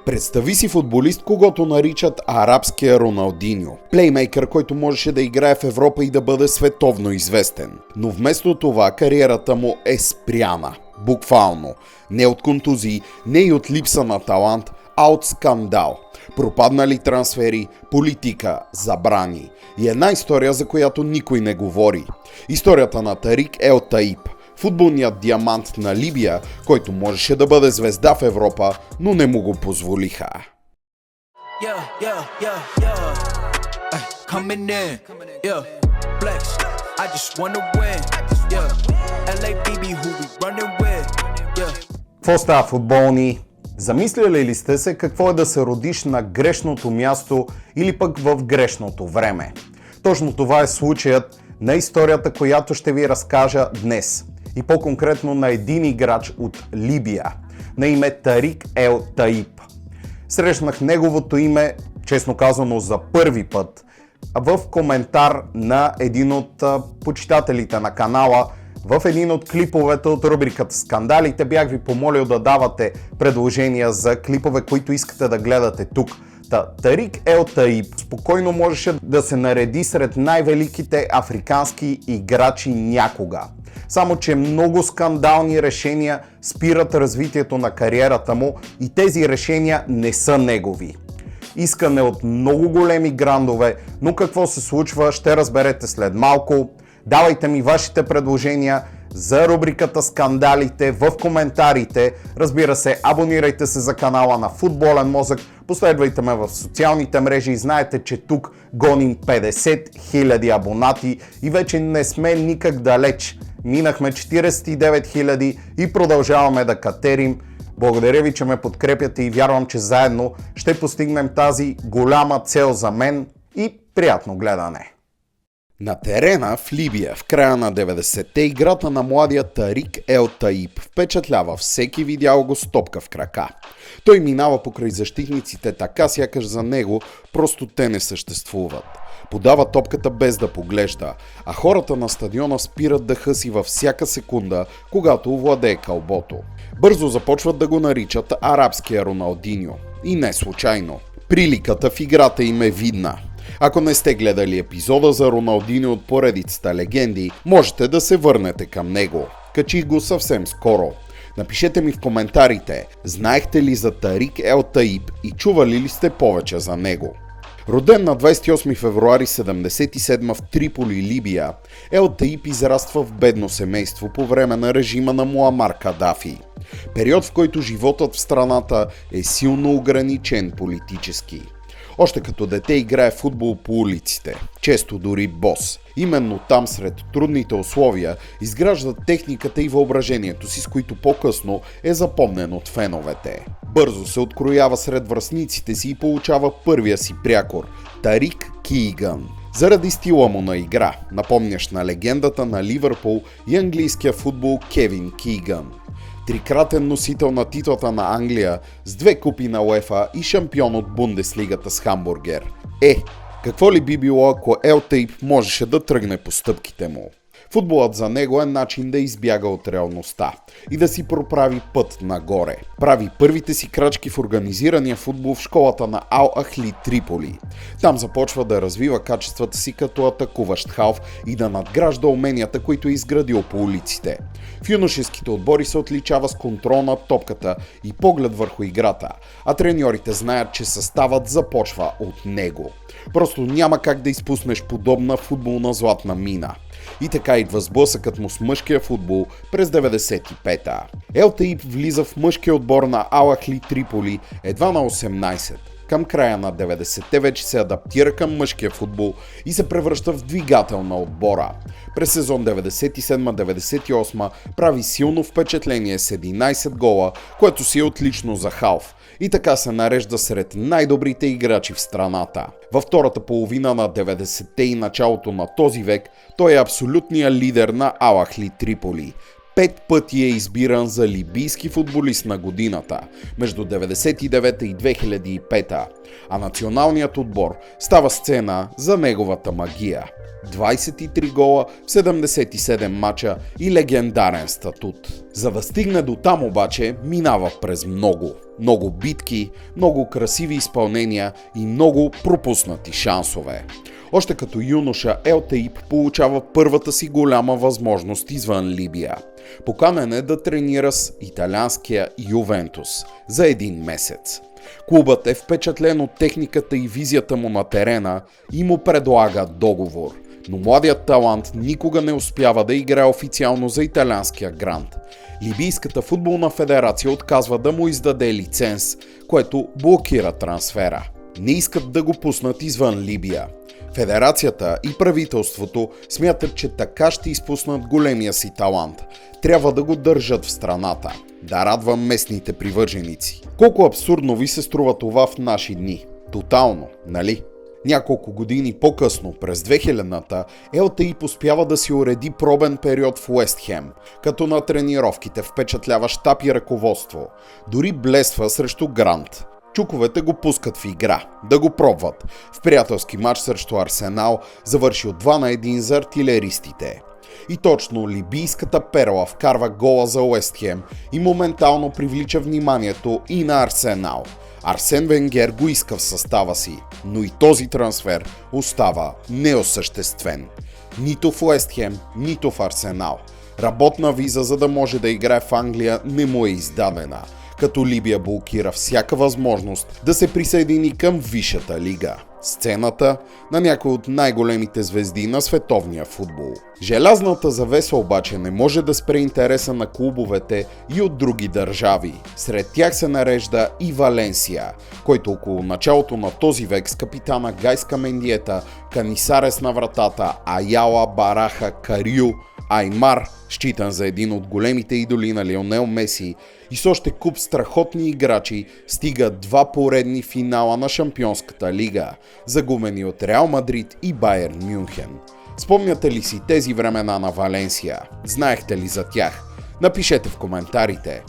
Представи си футболист, когото наричат арабския Роналдиньо. Плеймейкър, който можеше да играе в Европа и да бъде световно известен. Но вместо това кариерата му е спряна. Буквално. Не от контузии, не и от липса на талант, а от скандал. Пропаднали трансфери, политика, забрани. И една история, за която никой не говори. Историята на Тарик Ел Таиб. Футболният диамант на Либия, който можеше да бъде звезда в Европа, но не му го позволиха. Какво става, футболни? Замисляли ли сте се какво е да се родиш на грешното място или пък в грешното време? Точно това е случаят на историята, която ще ви разкажа днес. И по-конкретно на един играч от Либия, на име Тарик Ел Таиб. Срещнах неговото име, честно казано, за първи път в коментар на един от почитателите на канала. В един от клиповете от рубриката Скандалите бях ви помолил да давате предложения за клипове, които искате да гледате тук. Тарик Ел Таиб спокойно можеше да се нареди сред най-великите африкански играчи някога. Само че много скандални решения спират развитието на кариерата му и тези решения не са негови. Искане от много големи грандове, но какво се случва ще разберете след малко. Давайте ми вашите предложения за рубриката Скандалите в коментарите. Разбира се, абонирайте се за канала на Футболен мозък, последвайте ме в социалните мрежи и знаете, че тук гоним 50 000 абонати и вече не сме никак далеч. Минахме 49 000 и продължаваме да катерим. Благодаря ви, че ме подкрепяте и вярвам, че заедно ще постигнем тази голяма цел за мен и приятно гледане. На терена в Либия в края на 90-те играта на младия Тарик Ел Таиб впечатлява всеки видял го с топка в крака. Той минава покрай защитниците така сякаш за него просто те не съществуват. Подава топката без да поглежда, а хората на стадиона спират дъха си във всяка секунда, когато овладее кълбото. Бързо започват да го наричат арабския Роналдиньо. И не случайно. Приликата в играта им е видна. Ако не сте гледали епизода за Роналдиньо от поредицата легенди, можете да се върнете към него. Качих го съвсем скоро. Напишете ми в коментарите, знаехте ли за Тарик Ел Таиб и чували ли сте повече за него. Роден на 28 февруари 1977 в Триполи, Либия, Ел Таиб израства в бедно семейство по време на режима на Муамар Кадафи. Период, в който животът в страната е силно ограничен политически. Още като дете играе футбол по улиците, често дори бос. Именно там, сред трудните условия, изгражда техниката и въображението си, с които по-късно е запомнен от феновете. Бързо се откроява сред връстниците си и получава първия си прякор – Тарик Кийгън. Заради стила му на игра, напомнящ на легендата на Ливърпул и английския футбол Кевин Кийгън. Трикратен носител на титлата на Англия с 2 купи на УЕФА и шампион от Бундеслигата с Хамбургер. Какво ли би било, ако Ел Таиб можеше да тръгне по стъпките му? Футболът за него е начин да избяга от реалността и да си проправи път нагоре. Прави първите си крачки в организирания футбол в школата на Ал Ахли Триполи. Там започва да развива качествата си като атакуващ халф и да надгражда уменията, които е изградил по улиците. В юношеските отбори се отличава с контрол над топката и поглед върху играта, а треньорите знаят, че съставът започва от него. Просто няма как да изпуснеш подобна футболна златна мина. И така идва сблъсъкът му с мъжкия футбол през 95-та. Ел Таиб влиза в мъжкия отбор на Ал Ахли Триполи едва на 18. Към края на 90-те вече се адаптира към мъжкия футбол и се превръща в двигател на отбора. През сезон 97-98 прави силно впечатление с 11 гола, което си е отлично за халф. И така се нарежда сред най-добрите играчи в страната. Във втората половина на 90-те и началото на този век той е абсолютният лидер на Ал Ахли Триполи. 5 пъти е избиран за либийски футболист на годината между 1999 и 2005. а националният отбор става сцена за неговата магия. 23 гола в 77 мача и легендарен статут. За да стигне до там обаче, минава през много битки, много красиви изпълнения и много пропуснати шансове. Още като юноша Ел Таиб получава първата си голяма възможност извън Либия. Поканен е да тренира с италианския Ювентус за един месец. Клубът е впечатлен от техниката и визията му на терена и му предлага договор. Но младият талант никога не успява да играе официално за италианския грант. Либийската футболна федерация отказва да му издаде лиценз, което блокира трансфера. Не искат да го пуснат извън Либия. Федерацията и правителството смятат, че така ще изпуснат големия си талант. Трябва да го държат в страната, да радва местните привърженици. Колко абсурдно ви се струва това в наши дни? Тотално, нали? Няколко години по-късно, през 2000-та, Ел Таиб успява да си уреди пробен период в Уест Хем, като на тренировките впечатлява щаб и ръководство. Дори блества срещу Грант. Чуковете го пускат в игра, да го пробват. В приятелски матч срещу Арсенал завърши от 2-1 за артилеристите. И точно либийската перла вкарва гола за Уест Хем и моментално привлича вниманието и на Арсенал. Арсен Венгер го иска в състава си, но и този трансфер остава неосъществен. Нито в Уест Хем, нито в Арсенал. Работна виза, за да може да играе в Англия, не му е издадена, като Либия блокира всяка възможност да се присъедини към Висшата лига. Сцената на някои от най-големите звезди на световния футбол. Желязната завеса обаче не може да спре интереса на клубовете и от други държави. Сред тях се нарежда и Валенсия, който около началото на този век с капитана Гайска Мендиета, Канисарес на вратата, Аяла, Бараха, Кариу, Аймар, считан за един от големите идоли на Лионел Меси, и с още куп страхотни играчи стига 2 поредни финала на Шампионската лига, загубени от Реал Мадрид и Байерн Мюнхен. Спомняте ли си тези времена на Валенсия? Знаехте ли за тях? Напишете в коментарите.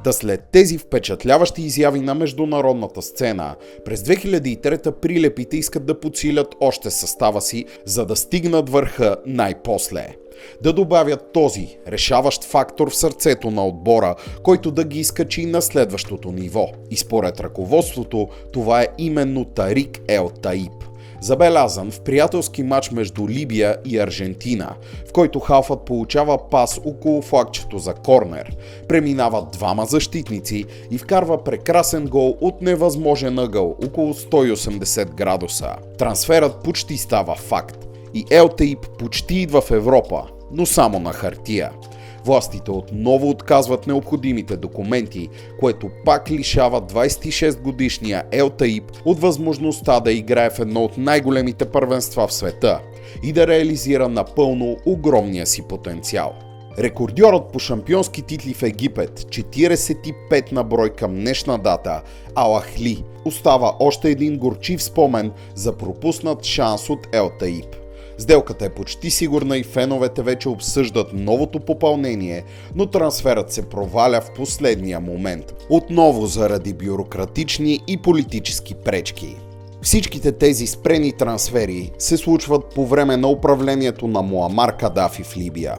Та след тези впечатляващи изяви на международната сцена, през 2003 прилепите искат да подсилят още състава си, за да стигнат върха най-после. Да добавят този решаващ фактор в сърцето на отбора, който да ги изкачи на следващото ниво. И според ръководството, това е именно Тарик Ел Таиб. Забелязан в приятелски матч между Либия и Аржентина, в който халфът получава пас около флагчето за корнер, преминават двама защитници и вкарва прекрасен гол от невъзможен ъгъл около 180 градуса. Трансферът почти става факт и Ел Таиб почти идва в Европа, но само на хартия. Властите отново отказват необходимите документи, което пак лишава 26-годишния Ел Таиб от възможността да играе в едно от най-големите първенства в света и да реализира напълно огромния си потенциал. Рекордьорът по шампионски титли в Египет, 45 на брой към днешна дата, Ал Ахли, остава още един горчив спомен за пропуснат шанс от Ел Таиб. Сделката е почти сигурна и феновете вече обсъждат новото попълнение, но трансферът се проваля в последния момент. Отново заради бюрократични и политически пречки. Всичките тези спрени трансфери се случват по време на управлението на Муамар Кадафи в Либия.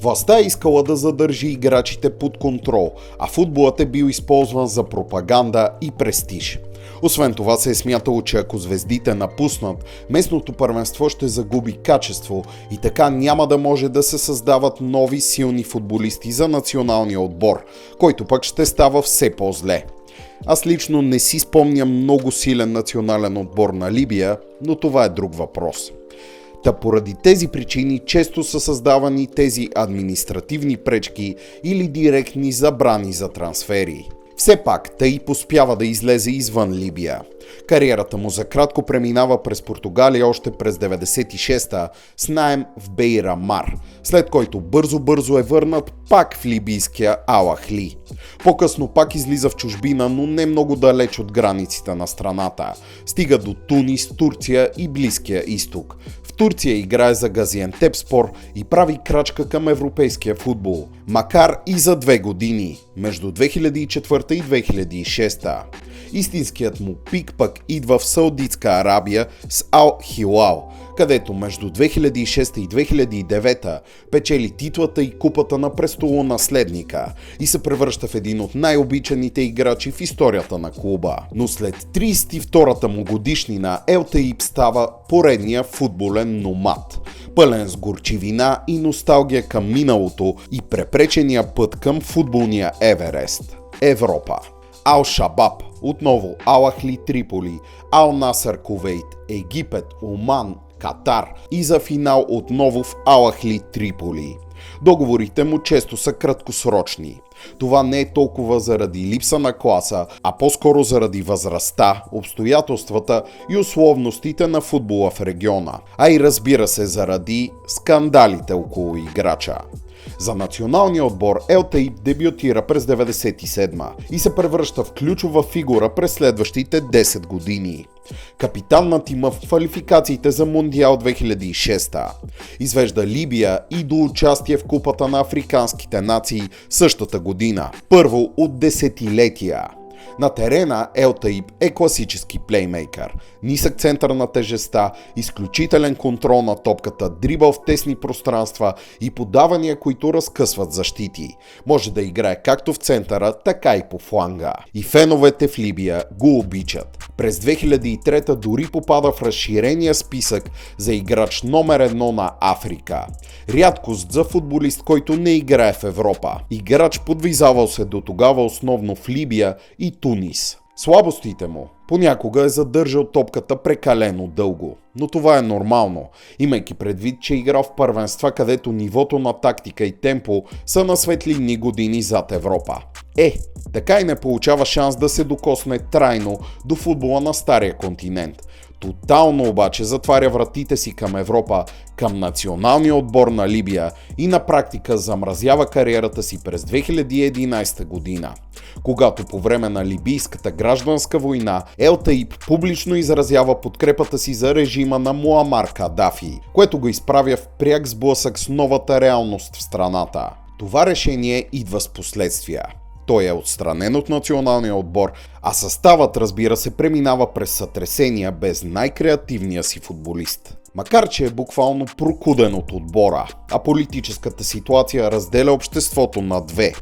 Властта е искала да задържи играчите под контрол, а футболът е бил използван за пропаганда и престиж. Освен това се е смятало, че ако звездите напуснат, местното първенство ще загуби качество и така няма да може да се създават нови силни футболисти за националния отбор, който пък ще става все по-зле. Аз лично не си спомням много силен национален отбор на Либия, но това е друг въпрос. Та поради тези причини често са създавани тези административни пречки или директни забрани за трансфери. Все пак Таиб успява да излезе извън Либия. Кариерата му за кратко преминава през Португалия още през 96-та с наем в Бейра Мар, след който бързо е върнат пак в либийския Ал Ахли. По-късно пак излиза в чужбина, но не много далеч от границите на страната. Стига до Тунис, Турция и Близкия изток. В Турция играе за Газиантепспор и прави крачка към европейския футбол, макар и за 2 години, между 2004 и 2006. Истинският му пик пък идва в Саудитска Арабия с Ал Хилал, където между 2006 и 2009 печели титлата и купата на престолонаследника и се превръща в един от най-обичаните играчи в историята на клуба. Но след 32-та му годишнина Ел Таиб става поредния футболен номад, пълен с горчивина и носталгия към миналото и препречения път към футболния Еверест – Европа. Ал Шабаб, отново Ал Ахли Триполи, Ал Насър Кувейт, Египет, Оман, Катар и за финал отново в Ал Ахли Триполи. Договорите му често са краткосрочни. Това не е толкова заради липса на класа, а по-скоро заради възрастта, обстоятелствата и условностите на футбола в региона, а и разбира се заради скандалите около играча. За националния отбор Ел Таиб дебютира през 1997 и се превръща в ключова фигура през следващите 10 години. Капитан на тима в квалификациите за Мондиал 2006. Извежда Либия и до участие в Купата на африканските нации същата година, първо от десетилетия. На терена Ел Таиб е класически плеймейкър, нисък център на тежестта, изключителен контрол на топката, дрибъл в тесни пространства и подавания, които разкъсват защити. Може да играе както в центъра, така и по фланга. И феновете в Либия го обичат. През 2003 дори попада в разширения списък за играч номер 1 на Африка. Рядкост за футболист, който не играе в Европа. Играч подвизавал се до тогава основно в Либия и Тунис. Слабостите му: понякога е задържал топката прекалено дълго, но това е нормално, имайки предвид, че игра в първенства, където нивото на тактика и темпо са на светлинни години зад Европа. Така и не получава шанс да се докосне трайно до футбола на стария континент. Тотално обаче затваря вратите си към Европа, към националния отбор на Либия и на практика замразява кариерата си през 2011 година, когато по време на либийската гражданска война Ел Таиб публично изразява подкрепата си за режима на Муамар Кадафи, което го изправя в пряк сблъсък с новата реалност в страната. Това решение идва с последствия. Той е отстранен от националния отбор, а съставът, разбира се, преминава през сътресения без най-креативния си футболист. Макар че е буквално прокуден от отбора, а политическата ситуация разделя обществото на две,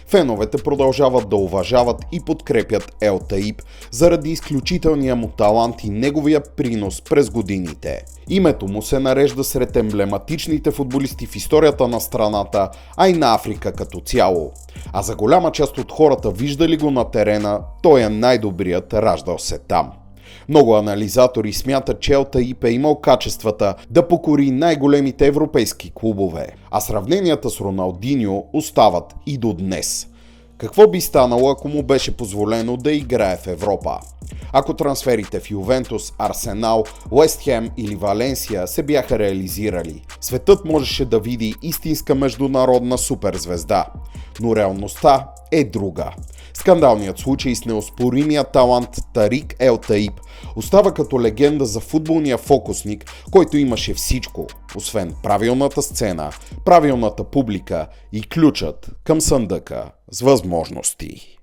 феновете продължават да уважават и подкрепят Ел Таиб заради изключителния му талант и неговия принос през годините. Името му се нарежда сред емблематичните футболисти в историята на страната, а и на Африка като цяло. А за голяма част от хората, виждали го на терена, той е най-добрият, раждал се там. Много анализатори смятат, че Ел Таиб е имал качествата да покори най-големите европейски клубове, а сравненията с Роналдиньо остават и до днес. Какво би станало, ако му беше позволено да играе в Европа? Ако трансферите в Ювентус, Арсенал, Уест Хем или Валенсия се бяха реализирали, светът можеше да види истинска международна суперзвезда. Но реалността е друга. Скандалният случай с неоспоримия талант Тарик Ел Таиб остава като легенда за футболния фокусник, който имаше всичко, освен правилната сцена, правилната публика и ключът към съндъка с възможности.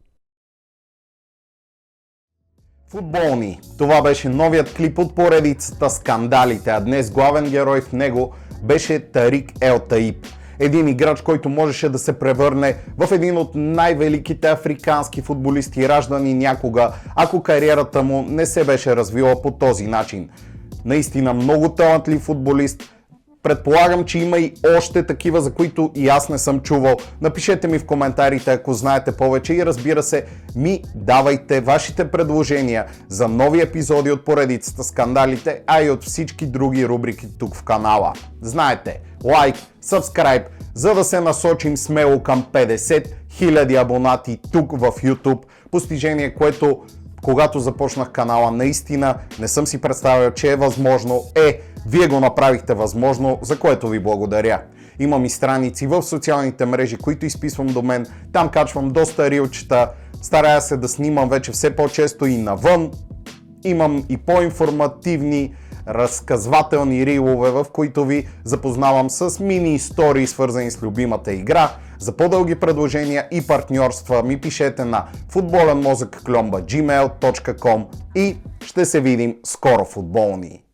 Футболни. Това беше новият клип от поредицата Скандалите, а днес главен герой в него беше Тарик Ел Таиб. Един играч, който можеше да се превърне в един от най-великите африкански футболисти, раждани някога, ако кариерата му не се беше развила по този начин. Наистина много талантлив футболист. Предполагам, че има и още такива, за които и аз не съм чувал. Напишете ми в коментарите, ако знаете повече, и разбира се, ми давайте вашите предложения за нови епизоди от поредицата Скандалите, а и от всички други рубрики тук в канала. Знаете, лайк, сабскрайб, за да се насочим смело към 50 000 абонати тук в YouTube. Постижение, което когато започнах канала, наистина не съм си представял, че е възможно. Вие го направихте възможно, за което ви благодаря. Имам и страници в социалните мрежи, които изписвам до мен. Там качвам доста рилчета. Старая се да снимам вече все по-често и навън. Имам и по-информативни разказвателни рилове, в които ви запознавам с мини истории, свързани с любимата игра. За по-дълги предложения и партньорства ми пишете на futbolenmozak@gmail.com и ще се видим скоро, футболни!